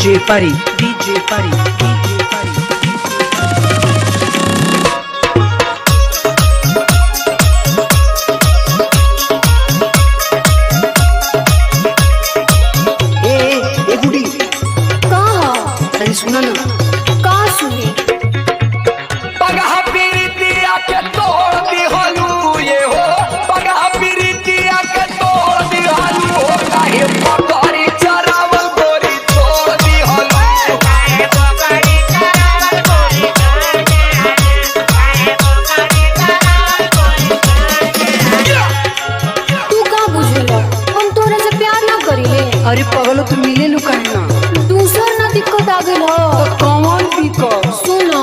DJ Pari, DJ Pari, DJ Pari. ए गुडी कहा तनी सुना ना का सुनी पगहा पीरितिया के तोड़ दिहलू ये हो पगहा पीरितिया के तोड़ दिहलू हो काहे पकड़ी चरावल गोरी छोड़ दिहलू काहे पकड़ी चरावल गोरी छोड़ दिहलू काहे पकड़ी चरावल गोरी तू का बुझेला हम तोरे से प्यार ना करिले अरे पगलो तू मिले नु काहे ना दूसर ना दिक्कत आ गेल हो तो कौन दिक्कत सुनो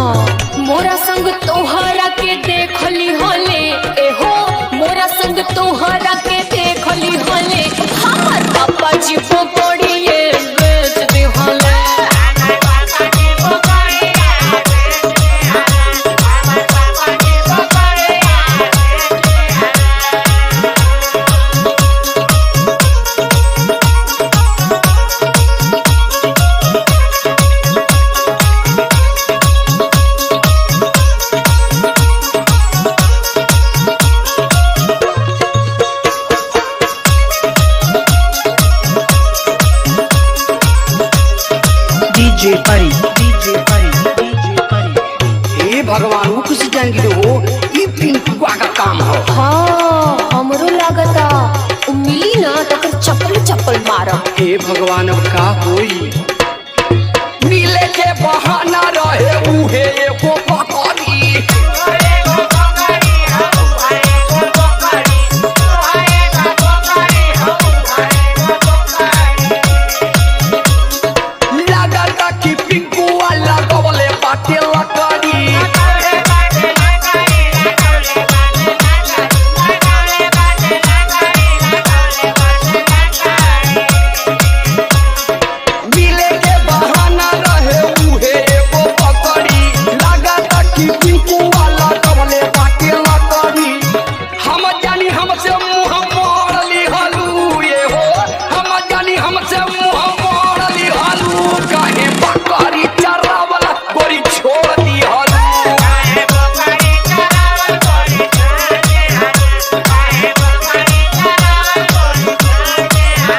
मोरा संग तोहरा के देखली होले ए हो मोरा संग तोहरा के देखली होले हमर पापा जी को पड़िए बेच दे होले DJ Pari, DJ Pari, DJ Pari. ए भगवान वो कुछ जान गिरो हो ई पिंकुआ का काम हो हाँ हमरो लागता उ मिली ना तो फिर चप्पल चप्पल मारा हे भगवान अब का होई मिले के बहाना रहे उहे एगो पकड़ी लागता कि पिंकुआ लगवले बाटे लकड़ी मिले के बहाना रहे उहे एगो पकड़ी लागता कि पिंकुआ लगवले बाटे लकड़ी हम जानी हमसे मुंह मोड़ लिहलू ये हो हम जानी हमसे मुंह मोड़ लिहलू काहे बकरी चरावल गोरी छोड़ दिहलू काहे बकरी चरावल गोरी छोड़ दिहलू काहे बकरी चरावल गोरी छोड़ दिहलू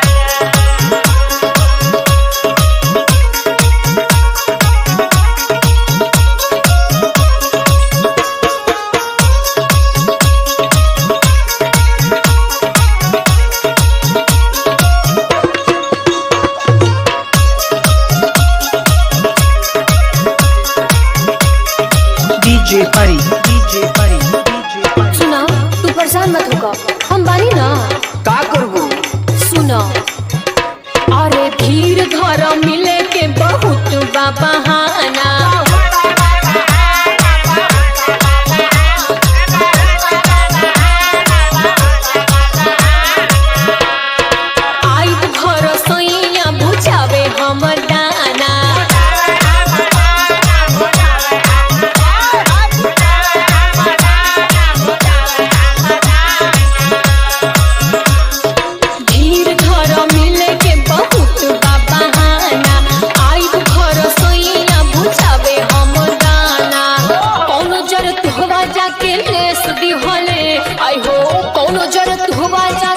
DJ Pari, DJ Pari, DJ Pari. सुना तू परेशान मत होगा हम बानी ना का करबो सुना अरे धीर धर मिले के बहुत बा बहाना आई घर सैया बुझावे हमर दाना धीर धर मिले के बहुत बा बहाना आई घर सैया बुझावे हमर दाना कौनो जरूरत हुआ जाके लेस दिहले आई हो कौनो जरूरत हुआ जा